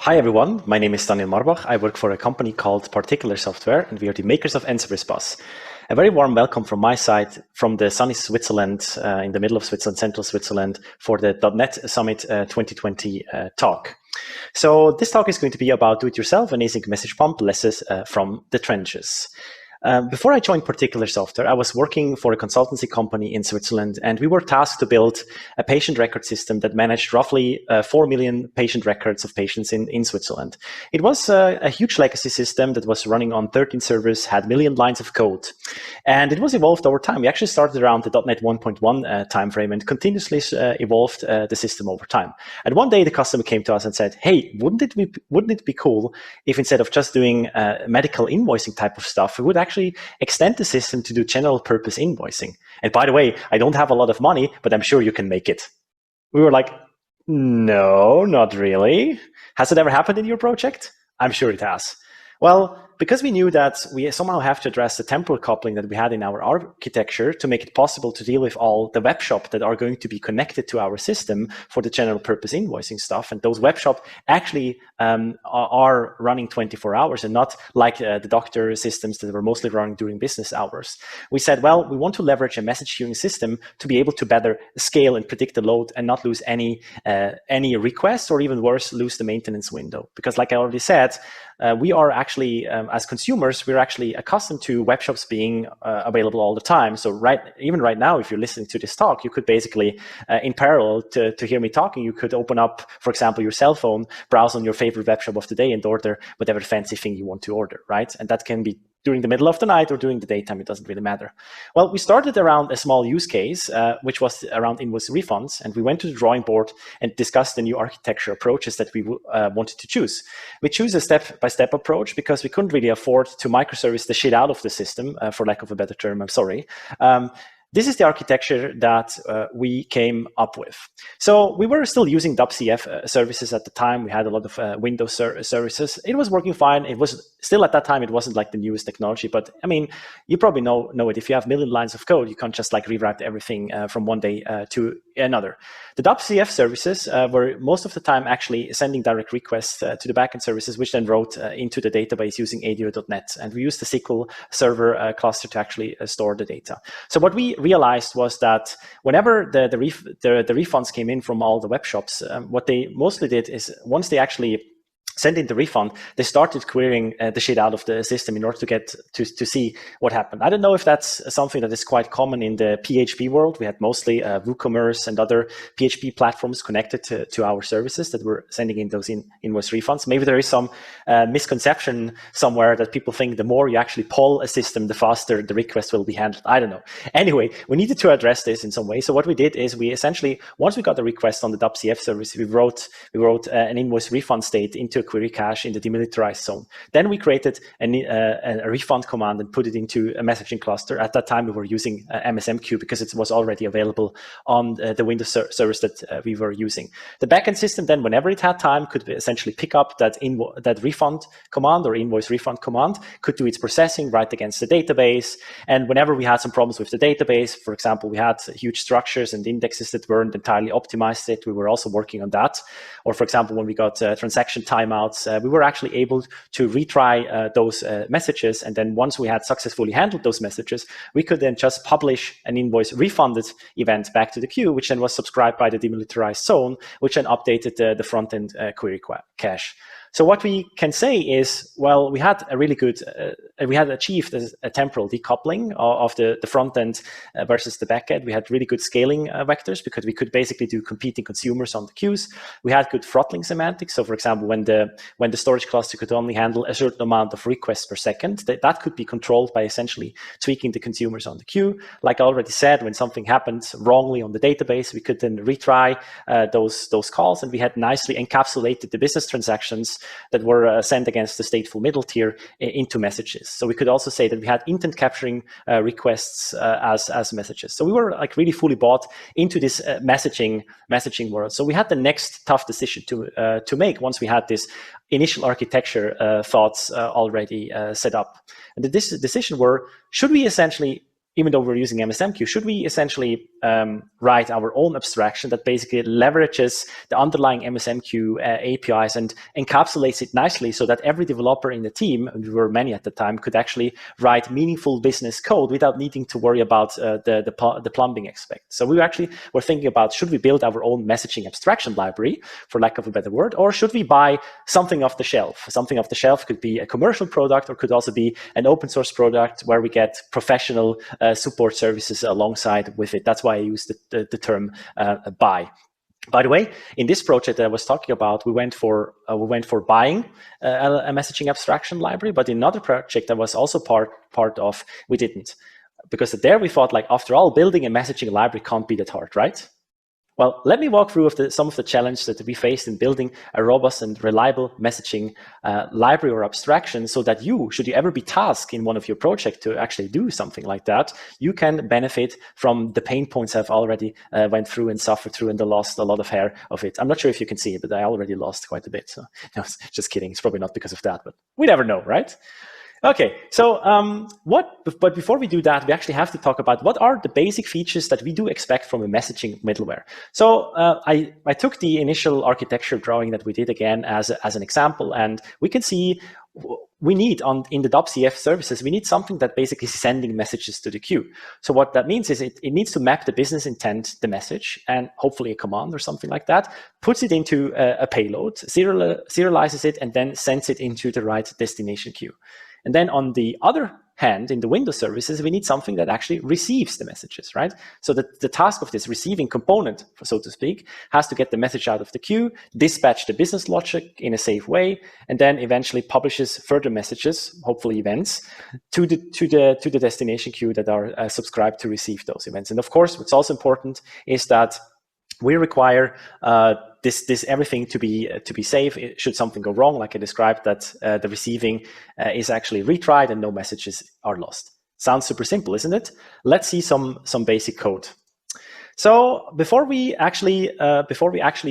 Hi everyone, my name is Daniel Marbach. I work for a company called Particular Software, and we are the makers of Enservice Bus. A very warm welcome from my side from the sunny Switzerland, in the middle of Switzerland, central Switzerland, for the .NET Summit 2020 talk. So this talk is going to be about do-it-yourself and async message pump lessons from the trenches. Before I joined Particular Software, I was working for a consultancy company in Switzerland, and we were tasked to build a patient record system that managed roughly 4 million patient records of patients in Switzerland. It was a huge legacy system that was running on 13 servers, had million lines of code, and it was evolved over time. We actually started around the .NET 1.1 timeframe and continuously evolved the system over time. And one day the customer came to us and said, hey, wouldn't it be cool if instead of just doing medical invoicing type of stuff, we would actually extend the system to do general purpose invoicing. And by the way, I don't have a lot of money, but I'm sure you can make it. We were like, no, not really. Has it ever happened in your project? I'm sure it has. Well, because we knew that we somehow have to address the temporal coupling that we had in our architecture to make it possible to deal with all the web shop that are going to be connected to our system for the general purpose invoicing stuff. And those web shop actually are running 24 hours and not like the doctor systems that were mostly running during business hours. We said, well, we want to leverage a message queuing system to be able to better scale and predict the load and not lose any requests, or even worse, lose the maintenance window. Because like I already said, we are actually, as consumers, we're actually accustomed to web shops being available all the time. So even right now, if you're listening to this talk, you could basically, in parallel to hear me talking, you could open up, for example, your cell phone, browse on your favorite web shop of the day and order whatever fancy thing you want to order, right? And that can be during the middle of the night or during the daytime, it doesn't really matter. Well, we started around a small use case, which was around invoice refunds, and we went to the drawing board and discussed the new architecture approaches that we wanted to choose. We choose a step-by-step approach because we couldn't really afford to microservice the shit out of the system, for lack of a better term, I'm sorry. This is the architecture that we came up with. So we were still using WCF services at the time. We had a lot of Windows services. It was working fine. It was still at that time, it wasn't like the newest technology, but I mean, you probably know it. If you have a million lines of code, you can't just like rewrite everything from one day to another. The WCF services were most of the time actually sending direct requests to the backend services, which then wrote into the database using ADO.NET. And we used the SQL Server cluster to actually store the data. So what we realized was that whenever the refunds came in from all the web shops, what they mostly did is once they actually sent in the refund, they started querying the shit out of the system in order to get to see what happened. I don't know if that's something that is quite common in the PHP world. We had mostly WooCommerce and other PHP platforms connected to our services that were sending in those invoice refunds. Maybe there is some misconception somewhere that people think the more you actually poll a system, the faster the request will be handled. I don't know. Anyway, we needed to address this in some way. So what we did is we essentially, once we got the request on the WCF service, we wrote an invoice refund state into a query cache in the demilitarized zone. Then we created a refund command and put it into a messaging cluster. At that time, we were using MSMQ because it was already available on the Windows service that we were using. The backend system then, whenever it had time, could essentially pick up that refund command or invoice refund command, could do its processing right against the database. And whenever we had some problems with the database, for example, we had huge structures and indexes that weren't entirely optimized we were also working on that. Or for example, when we got transaction timeouts, we were actually able to retry those messages. And then once we had successfully handled those messages, we could then just publish an invoice refunded event back to the queue, which then was subscribed by the demilitarized zone, which then updated the front-end query cache. So what we can say is, well, we had a really good, we had achieved a temporal decoupling of the front end versus the back end. We had really good scaling vectors because we could basically do competing consumers on the queues. We had good throttling semantics. So for example, when the storage cluster could only handle a certain amount of requests per second, that could be controlled by essentially tweaking the consumers on the queue. Like I already said, when something happens wrongly on the database, we could then retry those calls, and we had nicely encapsulated the business transactions that were sent against the stateful middle tier into messages. So we could also say that we had intent capturing requests as messages. So we were like really fully bought into this messaging world. So we had the next tough decision to make once we had this initial architecture thoughts already set up. And the decision were, should we essentially, even though we're using MSMQ, should we essentially write our own abstraction that basically leverages the underlying MSMQ APIs and encapsulates it nicely so that every developer in the team, and we were many at the time, could actually write meaningful business code without needing to worry about the plumbing aspect. So we actually were thinking about, should we build our own messaging abstraction library, for lack of a better word, or should we buy something off the shelf? Something off the shelf could be a commercial product or could also be an open source product where we get professional support services alongside with it. That's why I use the term buy. By the way, in this project that I was talking about, we went for buying a messaging abstraction library, but in another project that was also part of, we didn't, because there we thought, like, after all, building a messaging library can't be that hard, right? Well, let me walk through some of the challenges that we faced in building a robust and reliable messaging library or abstraction, so that should you ever be tasked in one of your projects to actually do something like that, you can benefit from the pain points I've already went through and suffered through, and I lost a lot of hair of it. I'm not sure if you can see it, but I already lost quite a bit. So no, just kidding. It's probably not because of that, but we never know, right? Okay, so but before we do that, we actually have to talk about what are the basic features that we do expect from a messaging middleware. So I took the initial architecture drawing that we did again as an example, and we can see we need in the .cf services, we need something that basically is sending messages to the queue. So what that means is it needs to map the business intent, the message, and hopefully a command or something like that, puts it into a payload, serializes it, and then sends it into the right destination queue. And then on the other hand, in the Windows services, we need something that actually receives the messages, right? So that the task of this receiving component, so to speak, has to get the message out of the queue, dispatch the business logic in a safe way, and then eventually publishes further messages, hopefully events, to the destination queue that are subscribed to receive those events. And of course, what's also important is that we require this everything to be safe. Should something go wrong, like I described, that the receiving is actually retried and no messages are lost. Sounds super simple, isn't it? Let's see some basic code. So before we actually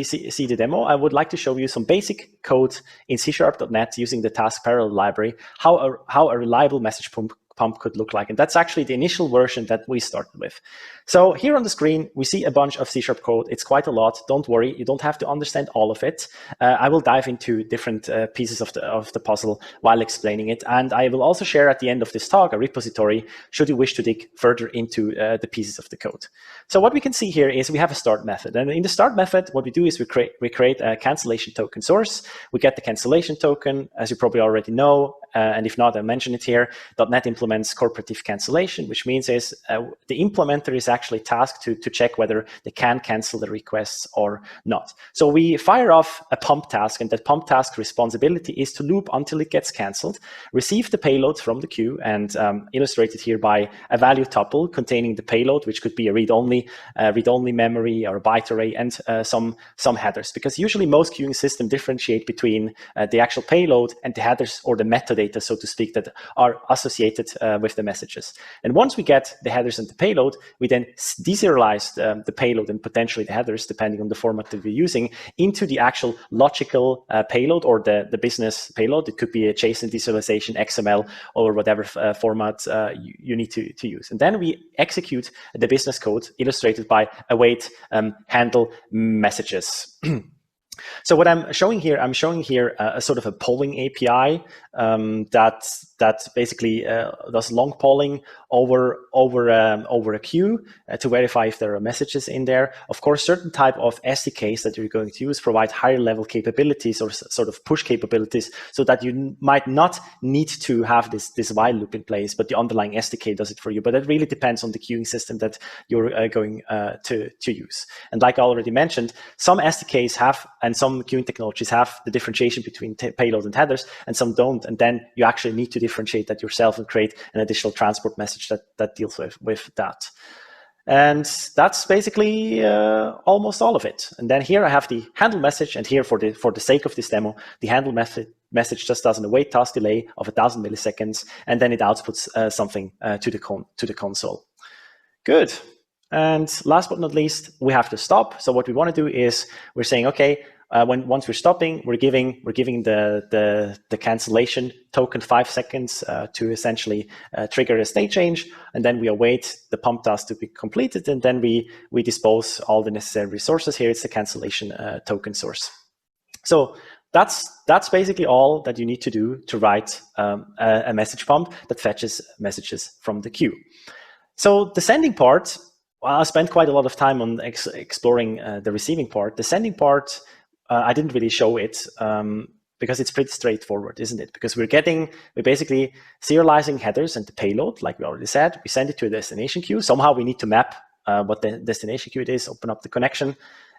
see the demo, I would like to show you some basic code in C#.NET using the task parallel library, how a reliable message pump could look like. And that's actually the initial version that we started with. So here on the screen, we see a bunch of C# code. It's quite a lot. Don't worry, you don't have to understand all of it. I will dive into different pieces of the puzzle while explaining it. And I will also share at the end of this talk a repository should you wish to dig further into the pieces of the code. So what we can see here is we have a start method. And in the start method, what we do is we create a cancellation token source. We get the cancellation token, as you probably already know. And if not, I'll mention it here. .NET implements corporative cancellation, which means is the implementer is actually tasked to check whether they can cancel the requests or not. So we fire off a pump task, and that pump task responsibility is to loop until it gets canceled, receive the payload from the queue, and illustrated here by a value tuple containing the payload, which could be a read-only memory or a byte array, and some headers, because usually most queuing systems differentiate between the actual payload and the headers or the metadata, so to speak, that are associated with the messages. And once we get the headers and the payload, we then deserialize the payload and potentially the headers, depending on the format that we're using, into the actual logical payload or the business payload. It could be a JSON deserialization, XML, or whatever format you need to use. And then we execute the business code illustrated by await handle messages. So what I'm showing here a sort of a polling API that basically does long polling over a queue to verify if there are messages in there. Of course, certain type of SDKs that you're going to use provide higher level capabilities or sort of push capabilities, so that you might not need to have this while loop in place, but the underlying SDK does it for you. But it really depends on the queuing system that you're going to use. And like I already mentioned, some SDKs have, and some queuing technologies have, the differentiation between payload and headers, and some don't. And then you actually need to differentiate that yourself and create an additional transport message that deals with that. And that's basically almost all of it. And then here I have the handle message, and here for the sake of this demo, the handle message just does an await task delay of 1,000 milliseconds, and then it outputs something to the console. Good. And last but not least, we have to stop. So what we want to do is we're saying, okay, Once we're stopping, we're giving the cancellation token 5 seconds to essentially trigger a state change, and then we await the pump task to be completed, and then we dispose all the necessary resources. Here it's the cancellation token source. So that's basically all that you need to do to write a message pump that fetches messages from the queue. So the sending part, well, I spent quite a lot of time on exploring the receiving part. The sending part, I didn't really show it because it's pretty straightforward, isn't it? Because we're basically serializing headers and the payload, like we already said. We send it to a destination queue. Somehow we need to map what the destination queue it is, open up the connection,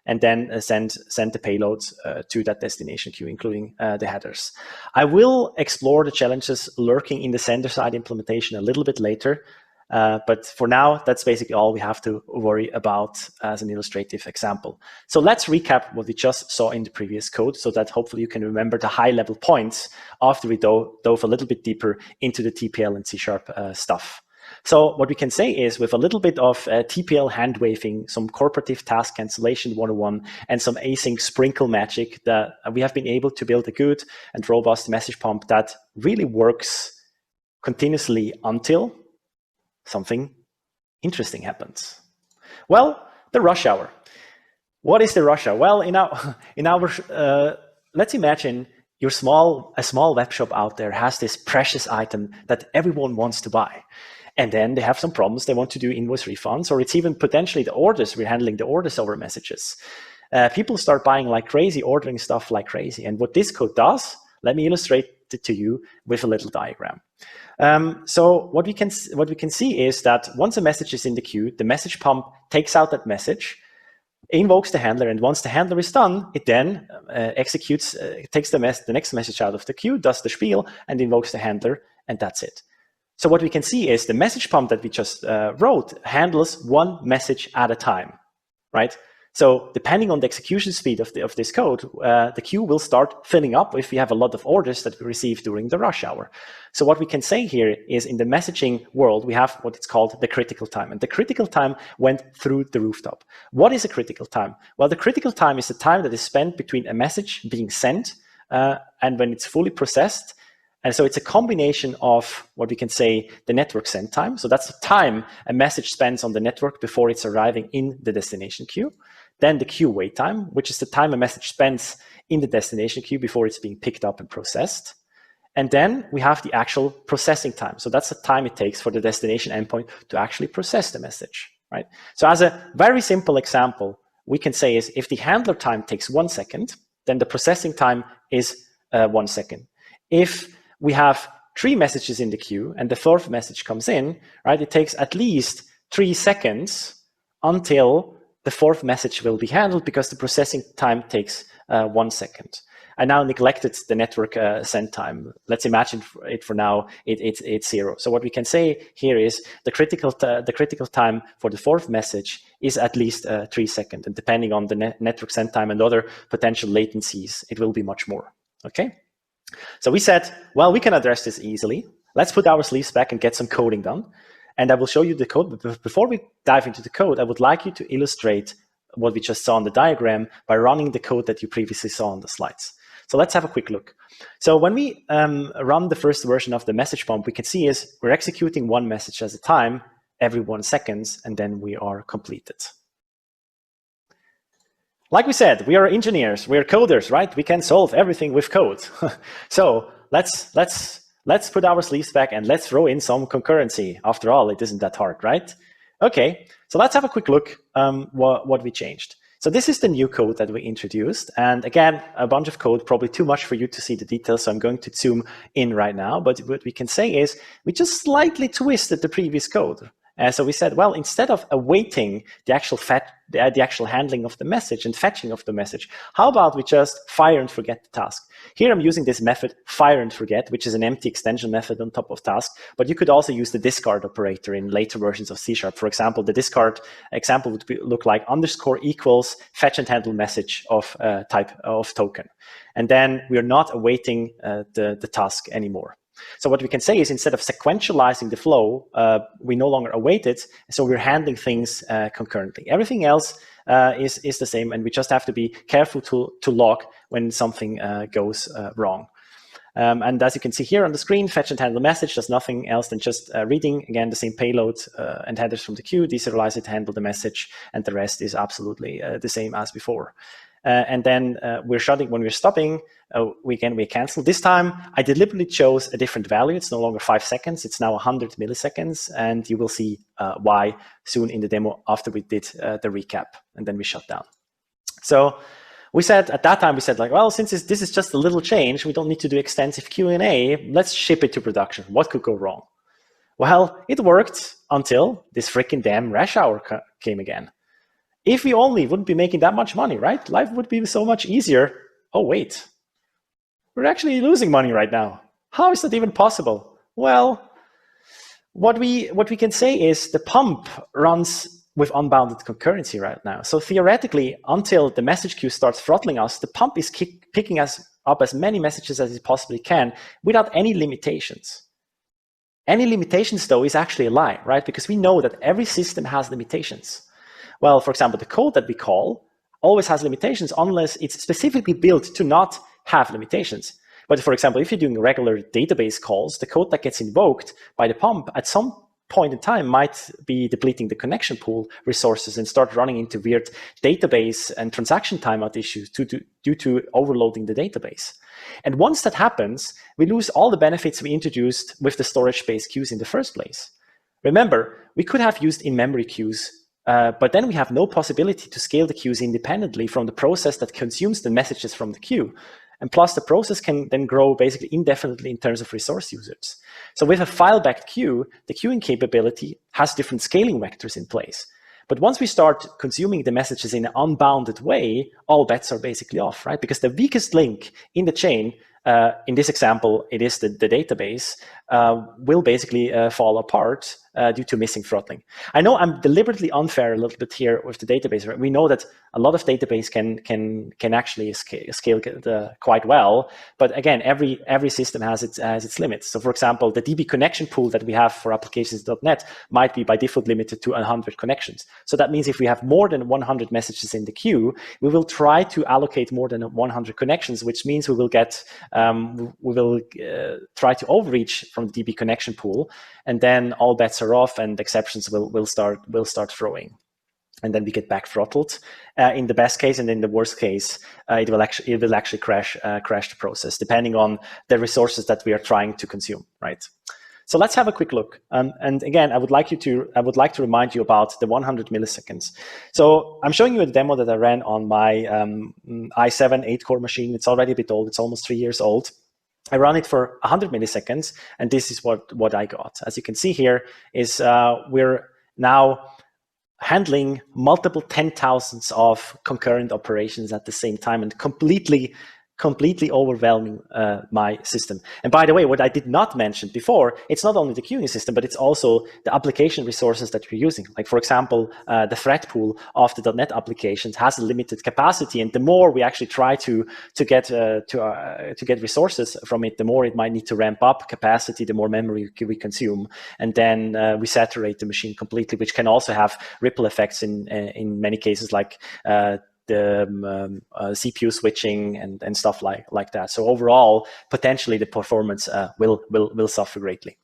and then send the payloads to that destination queue, including the headers. I will explore the challenges lurking in the sender-side implementation a little bit later, but for now, that's basically all we have to worry about as an illustrative example. So let's recap what we just saw in the previous code so that hopefully you can remember the high-level points after we dove a little bit deeper into the TPL and C# stuff. So what we can say is, with a little bit of TPL hand waving, some corporative task cancellation 101, and some async sprinkle magic, that we have been able to build a good and robust message pump that really works continuously until something interesting happens. Well, the rush hour. What is the rush hour? Well, in our let's imagine a small web shop out there has this precious item that everyone wants to buy. And then they have some problems. They want to do invoice refunds, or it's even potentially the orders. We're handling the orders over messages. People start buying like crazy, ordering stuff like crazy. And what this code does, let me illustrate it to you with a little diagram. So what we can see is that once a message is in the queue, the message pump takes out that message, invokes the handler, and once the handler is done, it then executes, takes the next message out of the queue, does the spiel, and invokes the handler, and that's it. So what we can see is the message pump that we just wrote handles one message at a time, right? So depending on the execution speed of this code, the queue will start filling up if we have a lot of orders that we receive during the rush hour. So what we can say here is, in the messaging world, we have what it's called the critical time. And the critical time went through the rooftop. What is a critical time? Well, the critical time is the time that is spent between a message being sent and when it's fully processed. And so it's a combination of what we can say the network send time. So that's the time a message spends on the network before it's arriving in the destination queue. Then the queue wait time, which is the time a message spends in the destination queue before it's being picked up and processed. And then we have the actual processing time. So that's the time it takes for the destination endpoint to actually process the message, right? So as a very simple example, we can say is, if the handler time takes 1 second, then the processing time is 1 second. If we have 3 messages in the queue and the 4th message comes in, right, it takes at least 3 seconds until the 4th message will be handled, because the processing time takes 1 second. I now neglected the network send time. Let's imagine it for now, it's 0. So what we can say here is the critical time for the 4th message is at least 3 seconds. And depending on the network send time and other potential latencies, it will be much more, okay? So we said, well, we can address this easily. Let's put our sleeves back and get some coding done. And I will show you the code. But before we dive into the code, I would like you to illustrate what we just saw on the diagram by running the code that you previously saw on the slides. So let's have a quick look. So when we run the first version of the message pump, we can see is we're executing one message at a time every 1 second, and then we are completed. Like we said, we are engineers, we are coders, right? We can solve everything with code. So let's put our sleeves back and let's throw in some concurrency. After all, it isn't that hard, right? Okay, so let's have a quick look what we changed. So this is the new code that we introduced. And again, a bunch of code, probably too much for you to see the details. So I'm going to zoom in right now. But what we can say is we just slightly twisted the previous code. So we said, well, instead of awaiting the actual handling of the message and fetching of the message, how about we just fire and forget the task? Here I'm using this method, fire and forget, which is an empty extension method on top of task. But you could also use the discard operator in later versions of C#. For example, the discard example would look like _ equals fetch and handle message of type of token. And then we are not awaiting the task anymore. So what we can say is, instead of sequentializing the flow, we no longer await it, so we're handling things concurrently. Everything else is the same, and we just have to be careful to log when something goes wrong. And as you can see here on the screen, fetch and handle message does nothing else than just reading, again, the same payload and headers from the queue, deserialize it, handle the message, and the rest is absolutely the same as before. And then we're shutting, when we're stopping, we cancel. This time, I deliberately chose a different value. It's no longer 5 seconds. It's now 100 milliseconds. And you will see why soon in the demo after we did the recap. And then we shut down. So we said, at that time, we said, like, well, since this is just a little change, we don't need to do extensive Q&A. Let's ship it to production. What could go wrong? Well, it worked until this freaking damn rush hour came again. If we only wouldn't be making that much money, right? Life would be so much easier. Oh, wait. We're actually losing money right now. How is that even possible? Well, what we can say is the pump runs with unbounded concurrency right now. So theoretically, until the message queue starts throttling us, the pump is picking us up as many messages as it possibly can without any limitations. Any limitations, though, is actually a lie, right? Because we know that every system has limitations. Well, for example, the code that we call always has limitations unless it's specifically built to not have limitations. But for example, if you're doing regular database calls, the code that gets invoked by the pump at some point in time might be depleting the connection pool resources and start running into weird database and transaction timeout issues due to overloading the database. And once that happens, we lose all the benefits we introduced with the storage-based queues in the first place. Remember, we could have used in-memory queues, but then we have no possibility to scale the queues independently from the process that consumes the messages from the queue. And plus, the process can then grow basically indefinitely in terms of resource usage. So with a file-backed queue, the queuing capability has different scaling vectors in place. But once we start consuming the messages in an unbounded way, all bets are basically off, right? Because the weakest link in the chain, in this example, it is the database, will basically fall apart due to missing throttling. I know I'm deliberately unfair a little bit here with the database. Right? We know that a lot of database can actually scale quite well, but again, every system has its limits. So, for example, the DB connection pool that we have for applications.net might be by default limited to 100 connections. So that means if we have more than 100 messages in the queue, we will try to allocate more than 100 connections, which means we will get try to overreach from the DB connection pool, and then all bets are off, and exceptions will start throwing, and then we get back throttled in the best case, and in the worst case, it will actually crash the process depending on the resources that we are trying to consume, right? So let's have a quick look. And again, I would like to remind you about the 100 milliseconds. So I'm showing you a demo that I ran on my i7 8-core machine. It's already a bit old. It's almost 3 years old. I run it for 100 milliseconds, and this is what I got. As you can see here, is we're now handling multiple 10,000s of concurrent operations at the same time and completely overwhelming my system. And by the way, what I did not mention before, it's not only the queuing system, but it's also the application resources that we're using. Like, for example, the thread pool of the .NET applications has a limited capacity, and the more we actually try to get resources from it, the more it might need to ramp up capacity, the more memory we consume, and then we saturate the machine completely, which can also have ripple effects in many cases, like the CPU switching and stuff like that. So overall, potentially the performance will suffer greatly.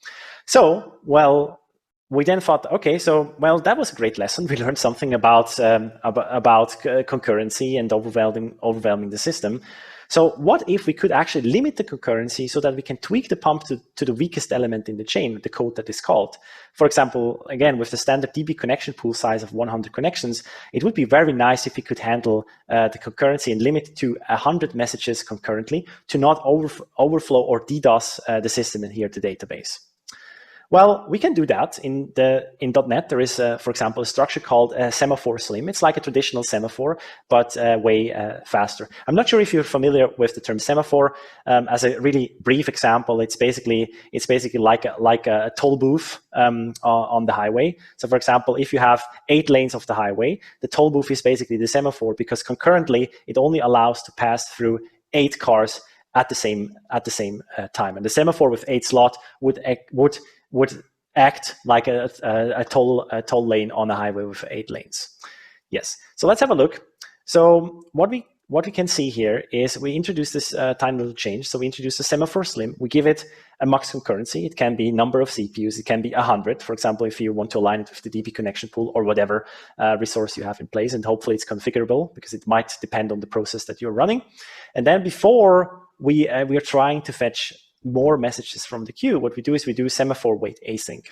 So, well, we then thought, okay, so, well, that was a great lesson. We learned something about concurrency and overwhelming the system. So what if we could actually limit the concurrency so that we can tweak the pump to the weakest element in the chain, the code that is called? For example, again, with the standard DB connection pool size of 100 connections, it would be very nice if we could handle the concurrency and limit it to 100 messages concurrently to not overflow or DDoS the system and here the database. Well, we can do that. In .NET, there is, for example, a structure called semaphore slim. It's like a traditional semaphore, but way faster. I'm not sure if you're familiar with the term semaphore. As a really brief example, it's basically like a toll booth on the highway. So, for example, if you have 8 lanes of the highway, the toll booth is basically the semaphore because concurrently it only allows to pass through 8 cars at the same time. And the semaphore with 8 slots would act like a toll lane on a highway with 8 lanes. Yes. So let's have a look. So what we can see here is we introduce this tiny little change. So we introduce the semaphore slim. We give it a max concurrency. It can be number of CPUs. It can be 100, for example, if you want to align it with the DB connection pool or whatever resource you have in place. And hopefully it's configurable because it might depend on the process that you're running. And then before we are trying to fetch more messages from the queue, what we do is we do semaphore wait async.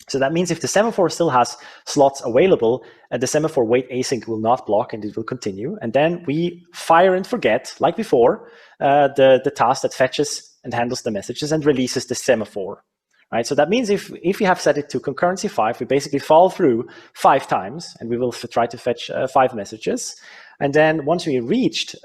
So that means if the semaphore still has slots available, the semaphore wait async will not block and it will continue. And then we fire and forget, like before, the task that fetches and handles the messages and releases the semaphore. Right? So that means if you have set it to concurrency 5, we basically fall through 5 times and we will try to fetch 5 messages. And then once we reached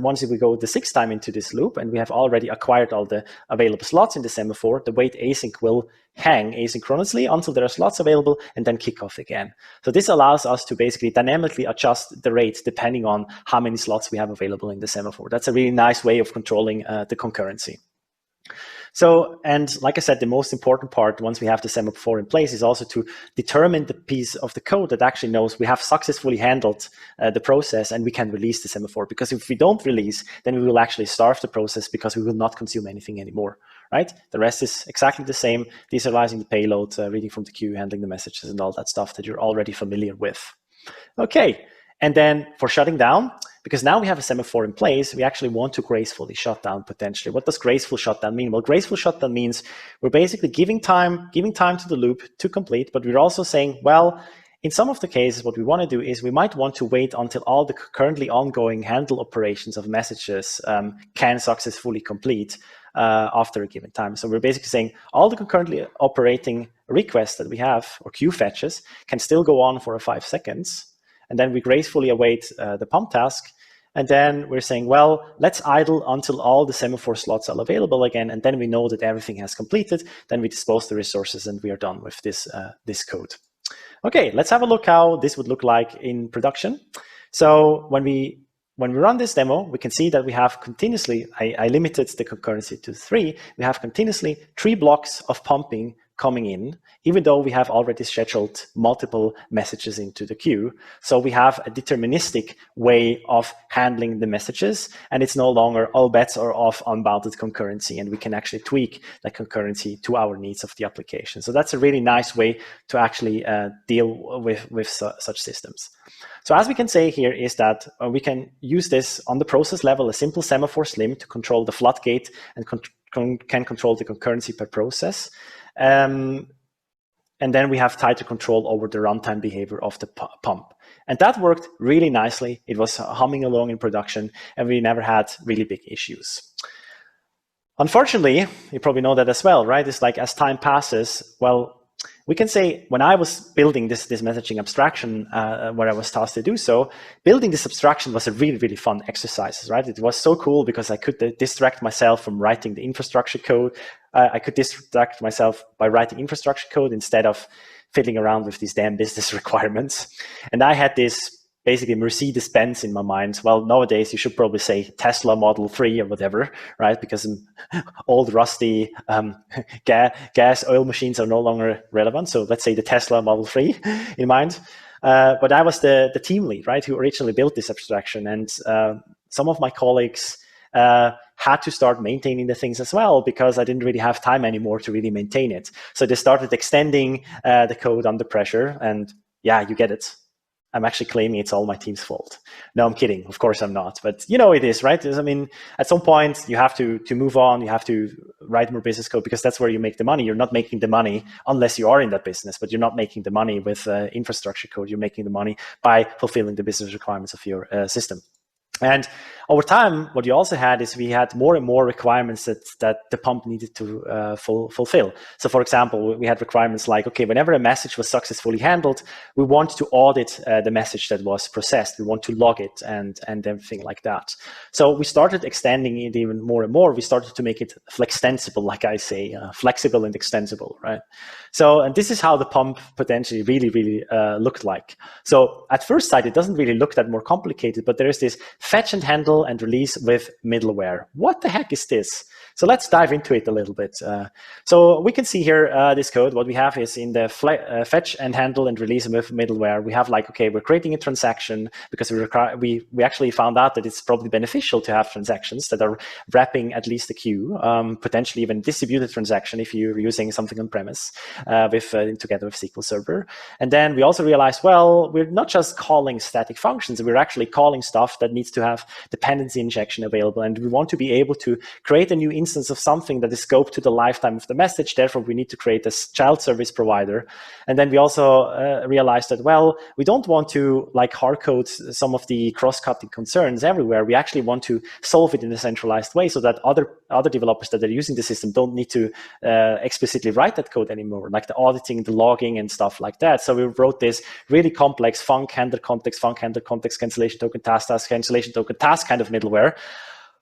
once we go the 6th time into this loop and we have already acquired all the available slots in the semaphore, the wait async will hang asynchronously until there are slots available and then kick off again. So this allows us to basically dynamically adjust the rate depending on how many slots we have available in the semaphore. That's a really nice way of controlling the concurrency. So, and like I said, the most important part once we have the semaphore in place is also to determine the piece of the code that actually knows we have successfully handled the process and we can release the semaphore. Because if we don't release, then we will actually starve the process because we will not consume anything anymore, right? The rest is exactly the same, deserializing the payload, reading from the queue, handling the messages and all that stuff that you're already familiar with. Okay, and then for shutting down, because now we have a semaphore in place, we actually want to gracefully shut down potentially. What does graceful shutdown mean? Well, graceful shutdown means we're basically giving time to the loop to complete, but we're also saying, well, in some of the cases, what we want to do is we might want to wait until all the currently ongoing handle operations of messages can successfully complete after a given time. So we're basically saying all the concurrently operating requests that we have, or queue fetches, can still go on for 5 seconds. And then we gracefully await the pump task. And then we're saying, well, let's idle until all the semaphore slots are available again. And then we know that everything has completed. Then we dispose the resources and we are done with this code. Okay, let's have a look how this would look like in production. So when we run this demo, we can see that we have continuously, I limited the concurrency to 3. We have continuously 3 blocks of pumping coming in, even though we have already scheduled multiple messages into the queue. So we have a deterministic way of handling the messages, and it's no longer all bets are off unbounded concurrency, and we can actually tweak that concurrency to our needs of the application. So that's a really nice way to actually deal with such systems. So as we can say here is that we can use this on the process level, a simple semaphore slim to control the floodgate and can control the concurrency per process. And then we have tighter control over the runtime behavior of the pump. And that worked really nicely. It was humming along in production, and we never had really big issues. Unfortunately, you probably know that as well, right? It's like as time passes, well, we can say when I was building this messaging abstraction, where I was tasked to do so, building this abstraction was a really, really fun exercise, right? It was so cool because I could distract myself from writing the infrastructure code. I could distract myself by writing infrastructure code instead of fiddling around with these damn business requirements. And I had this basically Mercedes-Benz in my mind. Well, nowadays you should probably say Tesla Model 3 or whatever, right? Because old rusty gas oil machines are no longer relevant. So let's say the Tesla Model 3 in mind. But I was the team lead, right, who originally built this abstraction. And some of my colleagues had to start maintaining the things as well because I didn't really have time anymore to really maintain it. So they started extending the code under pressure. And yeah, you get it. I'm actually claiming it's all my team's fault. No, I'm kidding. Of course I'm not. But you know it is, right? I mean, at some point you have to move on. You have to write more business code because that's where you make the money. You're not making the money unless you are in that business, but you're not making the money with infrastructure code. You're making the money by fulfilling the business requirements of your system. And over time, what you also had is we had more and more requirements that the pump needed to fulfill. So for example, we had requirements like, okay, whenever a message was successfully handled, we want to audit the message that was processed. We want to log it and everything like that. So we started extending it even more and more. We started to make it flextensible, like I say, flexible and extensible, right? So, and this is how the pump potentially really, really looked like. So at first sight, it doesn't really look that more complicated, but there is this fetch and handle and release with middleware. What the heck is this? So let's dive into it a little bit. So we can see here this code. What we have is in the fetch and handle and release with middleware, we have like, okay, we're creating a transaction because we actually found out that it's probably beneficial to have transactions that are wrapping at least a queue, potentially even distributed transaction if you're using something on premise together with SQL Server. And then we also realized, well, we're not just calling static functions, we're actually calling stuff that needs to have dependency injection available. And we want to be able to create a new instance of something that is scoped to the lifetime of the message. Therefore, we need to create a child service provider. And then we also realized that, well, we don't want to like hard code some of the cross-cutting concerns everywhere. We actually want to solve it in a centralized way so that other developers that are using the system don't need to explicitly write that code anymore, like the auditing, the logging, and stuff like that. So we wrote this really complex func handler context, cancellation token, task, cancellation token, task kind of middleware.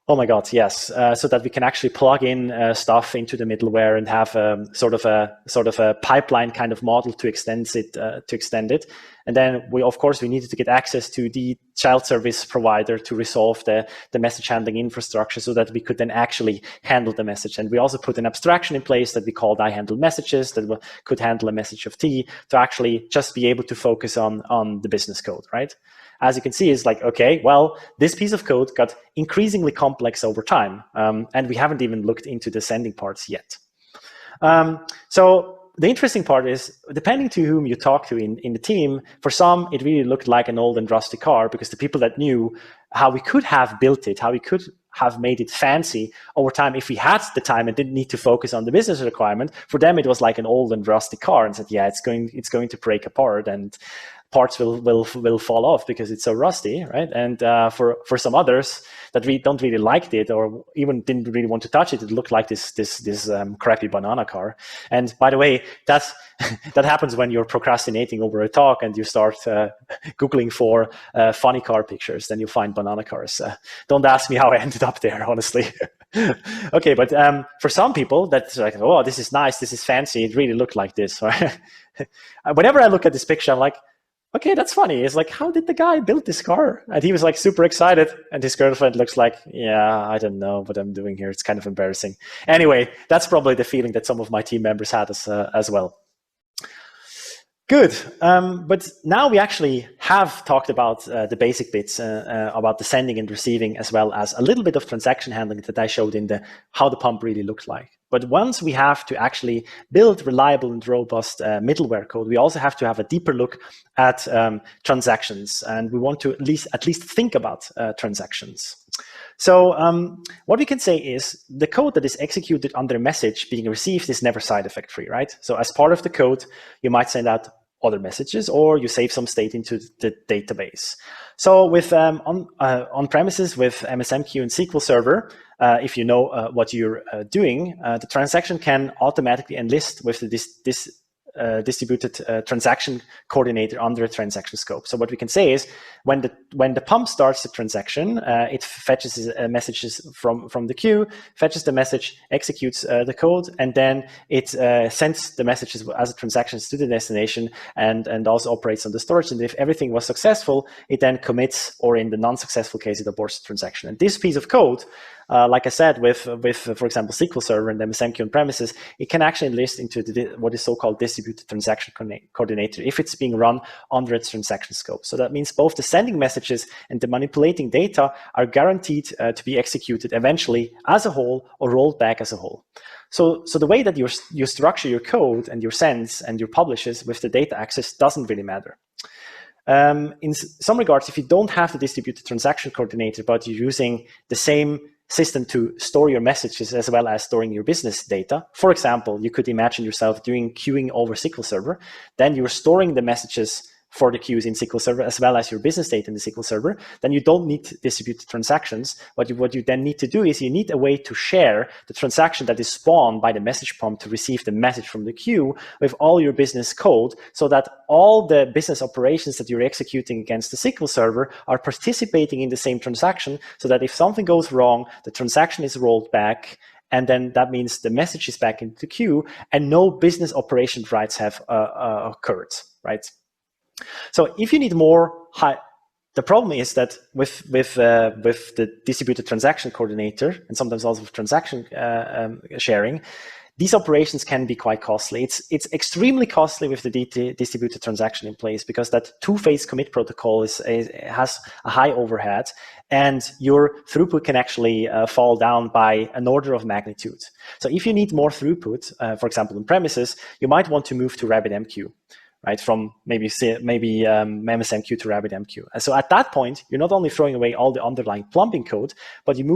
Oh my God, yes. So that we can actually plug in stuff into the middleware and have sort of a pipeline kind of model to extend it. And then we needed to get access to the child service provider to resolve the message handling infrastructure so that we could then actually handle the message. And we also put an abstraction in place that we called I handle messages that could handle a message of T to actually just be able to focus on the business code, right? As you can see, it's like, okay, well, this piece of code got increasingly complex over time, and we haven't even looked into the sending parts yet. So the interesting part is, depending to whom you talk to in the team, for some, it really looked like an old and rusty car because the people that knew how we could have built it, how we could have made it fancy over time if we had the time and didn't need to focus on the business requirement, for them it was like an old and rusty car and said, yeah, it's going to break apart and parts will fall off because it's so rusty, right? And for some others that we don't really liked it or even didn't really want to touch it, it looked like this crappy banana car. And by the way, that happens when you're procrastinating over a talk and you start Googling for funny car pictures, then you find banana cars. Don't ask me how I ended up there, honestly. Okay, but for some people, that's like, oh, this is nice, this is fancy, it really looked like this. Right? Whenever I look at this picture, I'm like, okay, that's funny. It's like, how did the guy build this car? And he was like super excited. And his girlfriend looks like, yeah, I don't know what I'm doing here. It's kind of embarrassing. Anyway, that's probably the feeling that some of my team members had as well. Good. But now we actually have talked about the basic bits about the sending and receiving, as well as a little bit of transaction handling that I showed in how the pump really looked like. But once we have to actually build reliable and robust middleware code, we also have to have a deeper look at transactions, and we want to at least think about transactions. So what we can say is the code that is executed under a message being received is never side effect free, right? So as part of the code, you might send out other messages or you save some state into the database. So with on premises with MSMQ and SQL Server, if you know what you're doing, the transaction can automatically enlist with this distributed transaction coordinator under a transaction scope. So what we can say is when the pump starts the transaction, it fetches messages from the queue, fetches the message, executes the code, and then it sends the messages as a transaction to the destination and also operates on the storage. And if everything was successful, it then commits, or in the non-successful case, it aborts the transaction. And this piece of code, like I said, with for example, SQL Server and MSMQ on premises, it can actually enlist into what is so-called distributed transaction coordinator if it's being run under its transaction scope. So that means both the sending messages and the manipulating data are guaranteed to be executed eventually as a whole or rolled back as a whole. So the way that you structure your code and your sends and your publishes with the data access doesn't really matter. In some regards, if you don't have the distributed transaction coordinator, but you're using the same system to store your messages as well as storing your business data. For example, you could imagine yourself doing queuing over SQL Server. Then you're storing the messages for the queues in SQL Server as well as your business data in the SQL Server. Then you don't need distributed transactions. What you then need to do is you need a way to share the transaction that is spawned by the message pump to receive the message from the queue with all your business code, so that all the business operations that you're executing against the SQL Server are participating in the same transaction, so that if something goes wrong, the transaction is rolled back, and then that means the message is back into the queue and no business operation rights have occurred, right? So if you need more The problem is that with the distributed transaction coordinator, and sometimes also with transaction sharing, these operations can be quite costly. It's extremely costly with the distributed transaction in place, because that two-phase commit protocol has a high overhead, and your throughput can actually fall down by an order of magnitude. So if you need more throughput, for example, in premises, you might want to move to RabbitMQ. Right, from maybe MSMQ to RabbitMQ. And so at that point, you're not only throwing away all the underlying plumbing code, but your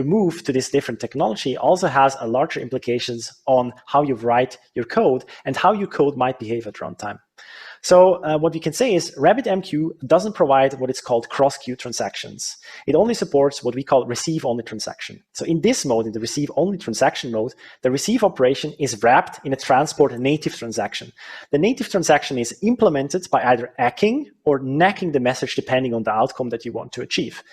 move to this different technology also has a larger implications on how you write your code and how your code might behave at runtime. So what we can say is RabbitMQ doesn't provide what is called cross-queue transactions. It only supports what we call receive-only transaction. So in this mode, in the receive-only transaction mode, the receive operation is wrapped in a transport native transaction. The native transaction is implemented by either ACKing or NACKing the message depending on the outcome that you want to achieve.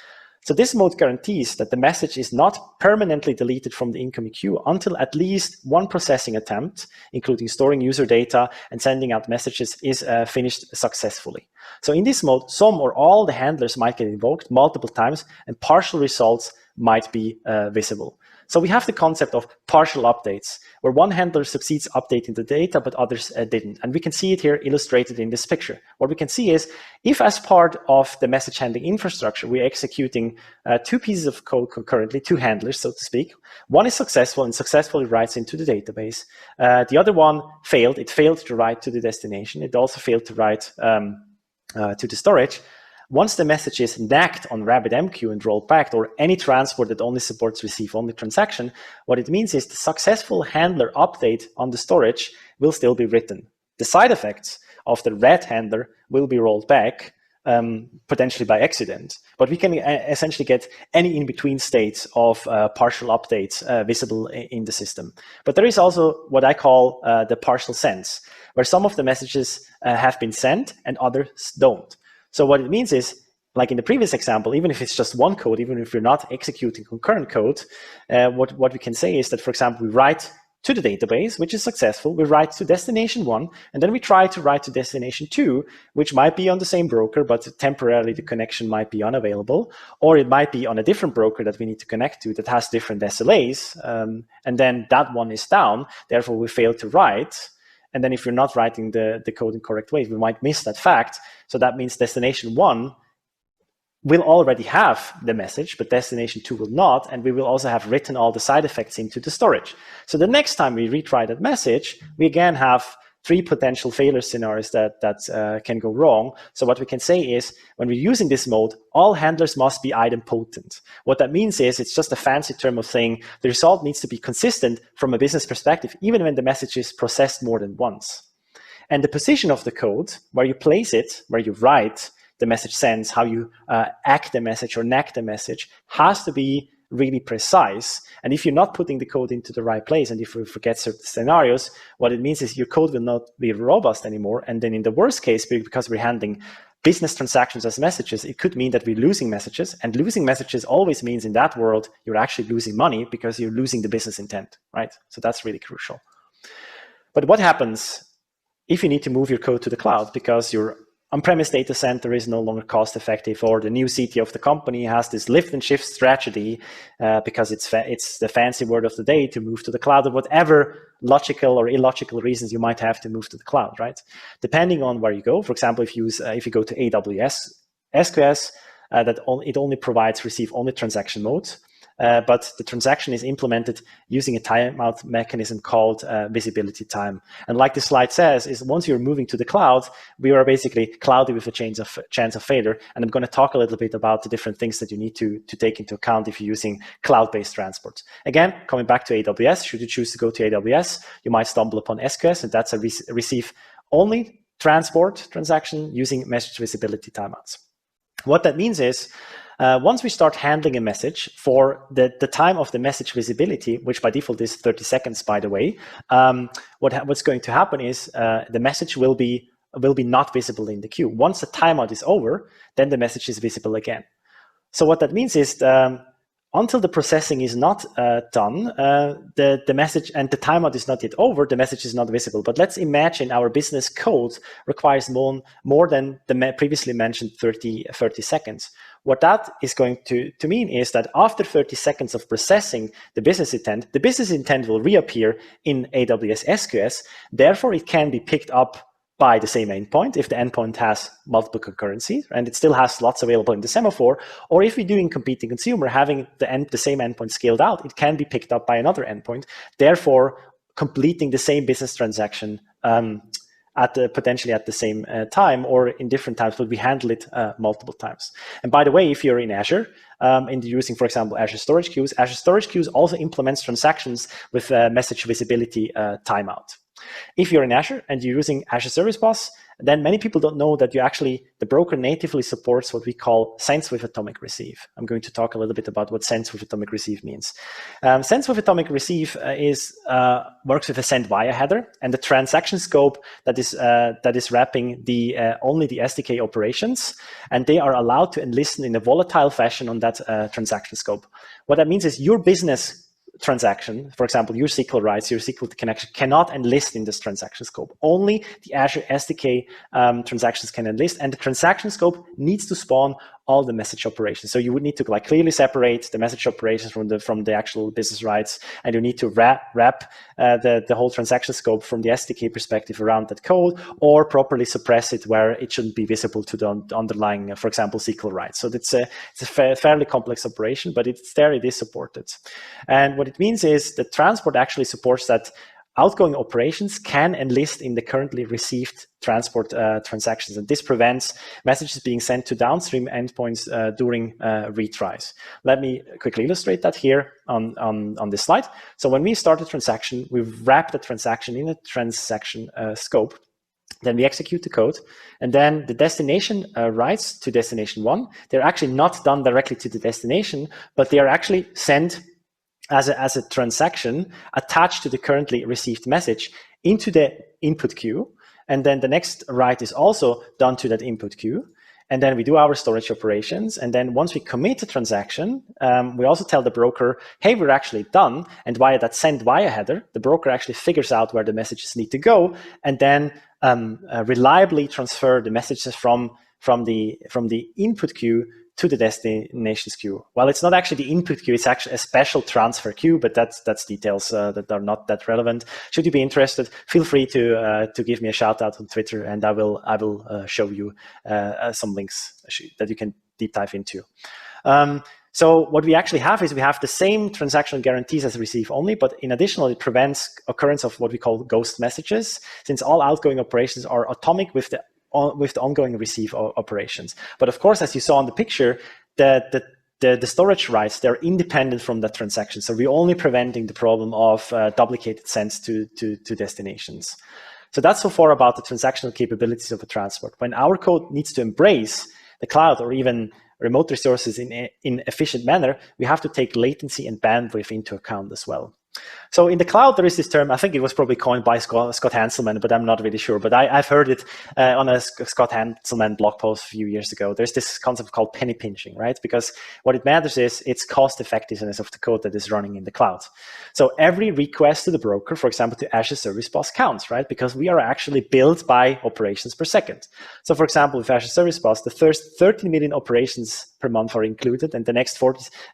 So this mode guarantees that the message is not permanently deleted from the incoming queue until at least one processing attempt, including storing user data and sending out messages, is finished successfully. So in this mode, some or all the handlers might get invoked multiple times, and partial results might be visible. So we have the concept of partial updates, where one handler succeeds updating the data, but others didn't. And we can see it here illustrated in this picture. What we can see is, if as part of the message handling infrastructure, we're executing two pieces of code concurrently, two handlers, so to speak, one is successful and successfully writes into the database. The other one failed. It failed to write to the destination. It also failed to write to the storage. Once the message is nacked on RabbitMQ and rolled back, or any transport that only supports receive-only transaction, what it means is the successful handler update on the storage will still be written. The side effects of the red handler will be rolled back, potentially by accident. But we can essentially get any in-between states of partial updates visible in the system. But there is also what I call the partial sends, where some of the messages have been sent and others don't. So what it means is, like in the previous example, even if it's just one code, even if you're not executing concurrent code, what we can say is that, for example, we write to the database, which is successful. We write to destination 1, and then we try to write to destination 2, which might be on the same broker, but temporarily the connection might be unavailable, or it might be on a different broker that we need to connect to that has different SLAs, and then that one is down. Therefore, we fail to write. And then if you're not writing the code in correct way, we might miss that fact. So that means destination 1 will already have the message, but destination 2 will not. And we will also have written all the side effects into the storage. So the next time we retry that message, we again have 3 potential failure scenarios that can go wrong. So what we can say is, when we're using this mode, all handlers must be idempotent. What that means is, it's just a fancy term of saying the result needs to be consistent from a business perspective, even when the message is processed more than once. And the position of the code, where you place it, where you write the message sends, how you act the message or nack the message, has to be really precise. And if you're not putting the code into the right place, and if you forget certain scenarios, what it means is your code will not be robust anymore. And then in the worst case, because we're handling business transactions as messages, it could mean that we're losing messages. And losing messages always means, in that world, you're actually losing money because you're losing the business intent, right? So that's really crucial. But what happens if you need to move your code to the cloud because your on-premise data center is no longer cost-effective, or the new CTO of the company has this lift and shift strategy because it's the fancy word of the day to move to the cloud, or whatever logical or illogical reasons you might have to move to the cloud, right? Depending on where you go. For example, if you go to AWS SQS, it only provides receive-only transaction modes. But the transaction is implemented using a timeout mechanism called visibility time. And like the slide says, is once you're moving to the cloud, we are basically cloudy with a chance of failure. And I'm going to talk a little bit about the different things that you need to take into account if you're using cloud-based transport. Again, coming back to AWS, should you choose to go to AWS, you might stumble upon SQS, and that's a receive-only transport transaction using message visibility timeouts. What that means is, once we start handling a message for the time of the message visibility, which by default is 30 seconds, by the way, what's going to happen is the message will be not visible in the queue. Once the timeout is over, then the message is visible again. So what that means is until the processing is not done, the message and the timeout is not yet over, the message is not visible. But let's imagine our business code requires more than the previously mentioned 30 seconds. What that is going to mean is that after 30 seconds of processing the business intent will reappear in AWS SQS. Therefore, it can be picked up by the same endpoint if the endpoint has multiple concurrencies and it still has slots available in the semaphore, or if we're doing competing consumer, having the same endpoint scaled out, it can be picked up by another endpoint, therefore completing the same business transaction potentially at the same time or in different times, but we handle it multiple times. And by the way, if you're in Azure, and using, for example, Azure Storage Queues also implements transactions with message visibility timeout. If you're in Azure and you're using Azure Service Bus, then many people don't know that the broker natively supports what we call Sense with Atomic Receive. I'm going to talk a little bit about what Sense with Atomic Receive means. Sense with Atomic Receive works with a send via header and the transaction scope that is wrapping only the SDK operations, and they are allowed to enlist in a volatile fashion on that transaction scope. What that means is your business transaction, for example, your SQL writes, your SQL connection cannot enlist in this transaction scope. Only the Azure SDK transactions can enlist, and the transaction scope needs to spawn all the message operations. So you would need to clearly separate the message operations from the actual business rights, and you need to wrap the whole transaction scope from the SDK perspective around that code, or properly suppress it where it shouldn't be visible to the underlying, for example, SQL rights. So it's a fairly complex operation, but it is supported. And what it means is that transport actually supports that outgoing operations can enlist in the currently received transport transactions, and this prevents messages being sent to downstream endpoints during retries. Let me quickly illustrate that here on this slide. So when we start a transaction, we wrap the transaction in a transaction scope. Then we execute the code, and then the destination writes to destination 1. They're actually not done directly to the destination, but they are actually sent as a transaction attached to the currently received message into the input queue. And then the next write is also done to that input queue. And then we do our storage operations. And then once we commit a transaction, we also tell the broker, hey, we're actually done. And via that send via header, the broker actually figures out where the messages need to go, and then reliably transfer the messages from the input queue to the destinations queue. Well, it's not actually the input queue, it's actually a special transfer queue, but that's details that are not that relevant. Should you be interested, feel free to give me a shout out on Twitter, and I will show you some links that you can deep dive into. So what we actually have is we have the same transactional guarantees as receive only, but in addition, it prevents occurrence of what we call ghost messages, since all outgoing operations are atomic with the ongoing receive operations. But of course, as you saw in the picture, the storage rights, they're independent from that transaction. So we're only preventing the problem of duplicated sends to destinations. So that's so far about the transactional capabilities of a transport. When our code needs to embrace the cloud or even remote resources in efficient manner, we have to take latency and bandwidth into account as well. So in the cloud, there is this term, I think it was probably coined by Scott Hanselman, but I'm not really sure. But I've heard it on a Scott Hanselman blog post a few years ago. There's this concept called penny pinching, right? Because what it matters is its cost effectiveness of the code that is running in the cloud. So every request to the broker, for example, to Azure Service Bus counts, right? Because we are actually billed by operations per second. So for example, with Azure Service Bus, the first 13 million operations per month are included, and the next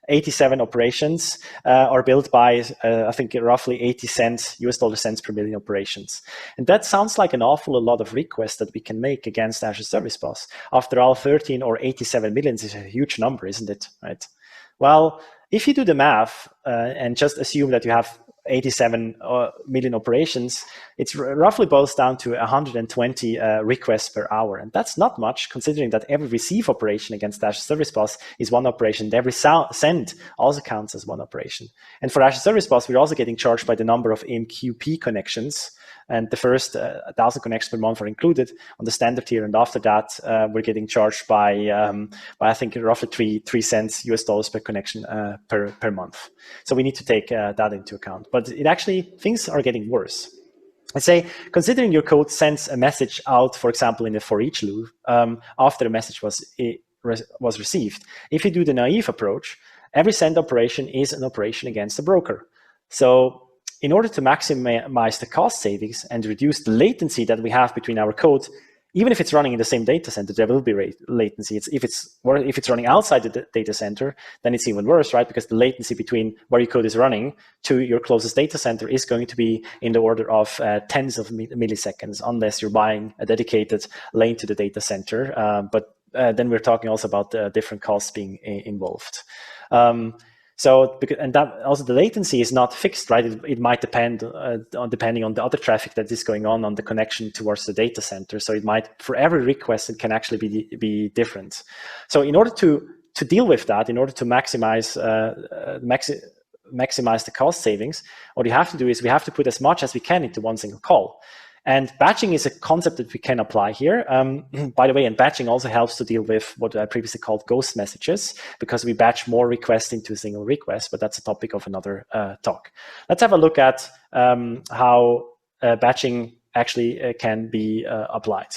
87 operations are billed by, I think, roughly 80 cents, US dollar cents per million operations. And that sounds like an awful lot of requests that we can make against Azure Service Bus. After all, 13 or 87 millions is a huge number, isn't it? Right? Well, if you do the math and just assume that you have 87 million operations, it roughly boils down to 120 requests per hour. And that's not much, considering that every receive operation against Azure Service Bus is one operation. Every send also counts as one operation. And for Azure Service Bus, we're also getting charged by the number of MQP connections. And the first 1,000 connections per month are included on the standard tier. And after that, we're getting charged by I think, roughly 3 cents US dollars per connection per month. So we need to take that into account. But it actually, things are getting worse. Let's say, considering your code sends a message out, for example, in a for each loop, after a message was received. If you do the naive approach, every send operation is an operation against the broker. So in order to maximize the cost savings and reduce the latency that we have between our code, even if it's running in the same data center, there will be latency. If it's running outside the data center, then it's even worse, right? Because the latency between where your code is running to your closest data center is going to be in the order of tens of milliseconds, unless you're buying a dedicated lane to the data center. But then we're talking also about different costs being involved. And that also the latency is not fixed, right? It might depend depending on the other traffic that is going on the connection towards the data center. So it might, for every request, it can actually be different. So in order to deal with that, in order to maximize the cost savings, what you have to do is we have to put as much as we can into one single call. And batching is a concept that we can apply here. By the way, and batching also helps to deal with what I previously called ghost messages, because we batch more requests into a single request, but that's a topic of another talk. Let's have a look at how batching actually can be applied.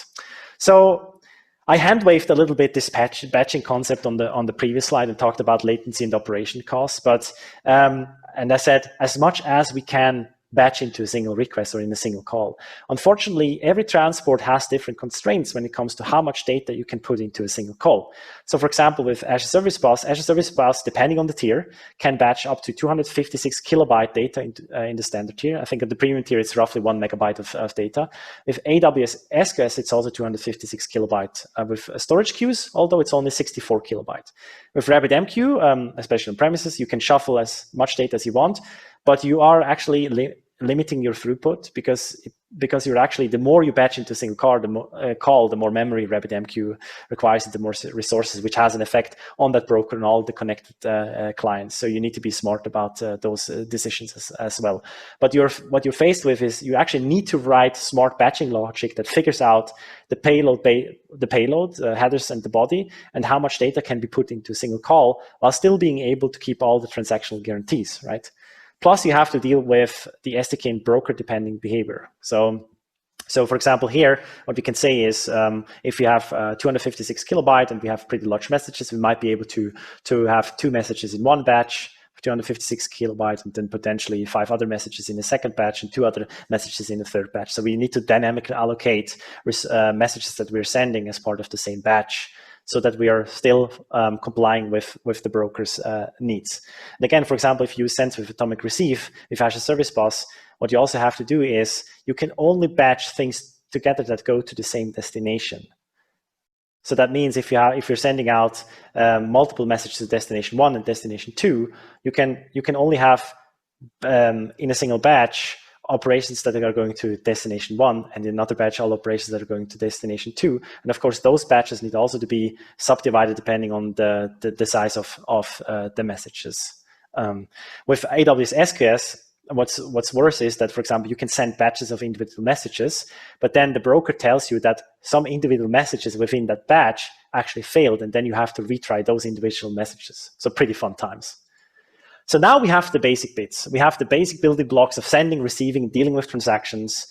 So I hand-waved a little bit this batching concept on the previous slide and talked about latency and operation costs, but and I said as much as we can batch into a single request or in a single call. Unfortunately, every transport has different constraints when it comes to how much data you can put into a single call. So for example, with Azure Service Bus, depending on the tier, can batch up to 256 kilobyte data in the standard tier. I think at the premium tier, it's roughly 1 megabyte of data. With AWS SQS, it's also 256 kilobyte with storage queues, although it's only 64 kilobyte. With RabbitMQ, especially on premises, you can shuffle as much data as you want, but you are actually limiting your throughput because you're actually, the more you batch into a single call, the more memory RabbitMQ requires, the more resources, which has an effect on that broker and all the connected clients. So you need to be smart about those decisions as well. But what you're faced with is you actually need to write smart batching logic that figures out the payload, headers and the body, and how much data can be put into a single call while still being able to keep all the transactional guarantees, right? Plus, you have to deal with the SDK and broker depending behavior. So for example, here, what we can say is if you have 256 kilobyte and we have pretty large messages, we might be able to have 2 messages in one batch, 256 kilobytes, and then potentially 5 other messages in the second batch and 2 other messages in the third batch. So we need to dynamically allocate messages that we're sending as part of the same batch, so that we are still complying with the broker's needs. And again, for example, if you send with atomic receive with Azure Service Bus, what you also have to do is you can only batch things together that go to the same destination. So that means if you're sending out multiple messages to destination 1 and destination 2, you can only have in a single batch operations that are going to destination 1, and in another batch all operations that are going to destination 2. And of course, those batches need also to be subdivided depending on the size of the messages. With AWS SQS, what's worse is that, for example, you can send batches of individual messages, but then the broker tells you that some individual messages within that batch actually failed, and then you have to retry those individual messages. So pretty fun times. So now we have the basic bits. We have the basic building blocks of sending, receiving, dealing with transactions,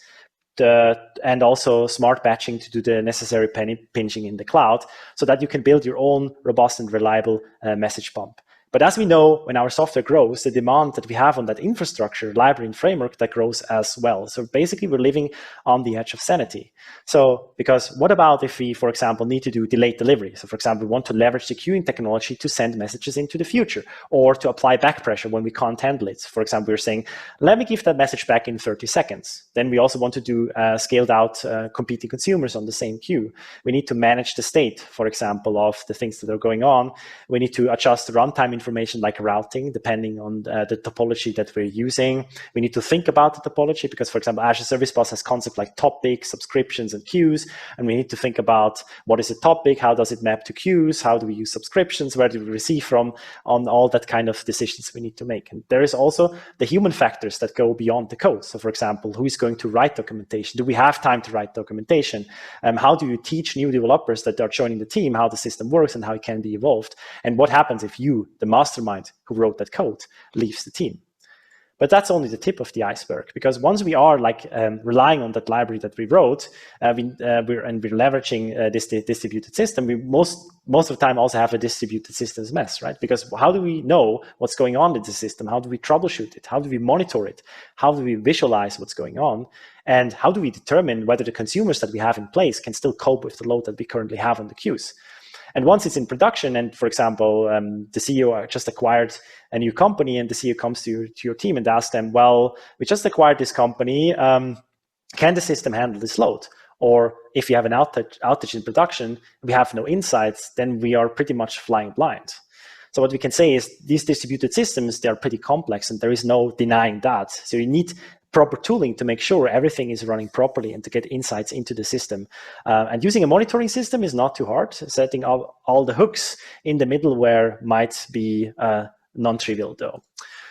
and also smart batching to do the necessary penny pinching in the cloud, so that you can build your own robust and reliable message pump. But as we know, when our software grows, the demand that we have on that infrastructure, library, and framework, that grows as well. So basically, we're living on the edge of sanity. So, because what about if we, for example, need to do delayed delivery? So, for example, we want to leverage the queuing technology to send messages into the future, or to apply back pressure when we can't handle it. For example, we're saying, let me give that message back in 30 seconds. Then we also want to do scaled out competing consumers on the same queue. We need to manage the state, for example, of the things that are going on. We need to adjust the runtime information like routing, depending on the topology that we're using. We need to think about the topology because, for example, Azure Service Bus has concepts like topics, subscriptions, and queues. And we need to think about what is a topic, how does it map to queues, how do we use subscriptions, where do we receive from, on all that kind of decisions we need to make. And there is also the human factors that go beyond the code. So, for example, who is going to write documentation? Do we have time to write documentation? How do you teach new developers that are joining the team how the system works and how it can be evolved? And what happens if you, the mastermind who wrote that code, leaves the team? But that's only the tip of the iceberg, because once we are relying on that library that we wrote, we're leveraging this distributed system, we most of the time also have a distributed systems mess, right? Because how do we know what's going on in the system? How do we troubleshoot it? How do we monitor it? How do we visualize what's going on? And how do we determine whether the consumers that we have in place can still cope with the load that we currently have on the queues? And once it's in production, and for example, the CEO just acquired a new company, and the CEO comes to your team and asks them, well, we just acquired this company. Can the system handle this load? Or if you have an outage in production, we have no insights, then we are pretty much flying blind. So what we can say is these distributed systems, they are pretty complex, and there is no denying that. So you need proper tooling to make sure everything is running properly and to get insights into the system. And using a monitoring system is not too hard. Setting up all the hooks in the middleware might be non-trivial though.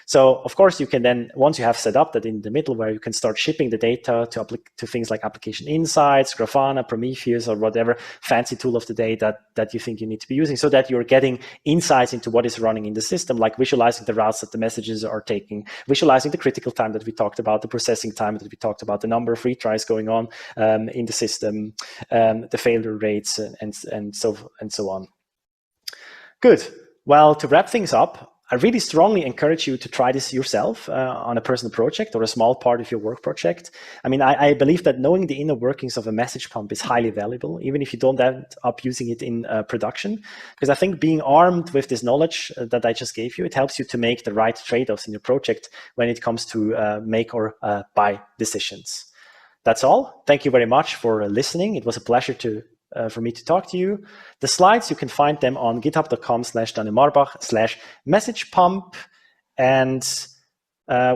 So of course you can then, once you have set up that in the middleware, you can start shipping the data to things like Application Insights, Grafana, Prometheus, or whatever fancy tool of the day that you think you need to be using, so that you're getting insights into what is running in the system, like visualizing the routes that the messages are taking, visualizing the critical time that we talked about, the processing time that we talked about, the number of retries going on in the system, the failure rates, and so on. Good. Well, to wrap things up, I really strongly encourage you to try this yourself on a personal project or a small part of your work project. I mean, I believe that knowing the inner workings of a message pump is highly valuable, even if you don't end up using it in production. Because I think being armed with this knowledge that I just gave you, it helps you to make the right trade-offs in your project when it comes to make or buy decisions. That's all. Thank you very much for listening. It was a pleasure for me to talk to you. The slides, you can find them on github.com/DanielMarbach/message pump. And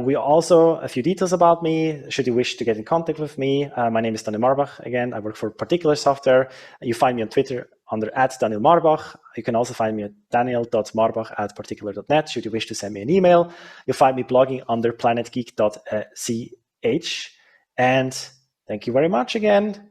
we also, a few details about me, should you wish to get in contact with me. My name is Daniel Marbach. Again, I work for Particular Software. You find me on Twitter under @DanielMarbach. You can also find me at daniel.marbach@particular.net should you wish to send me an email. You'll find me blogging under planetgeek.ch. And thank you very much again.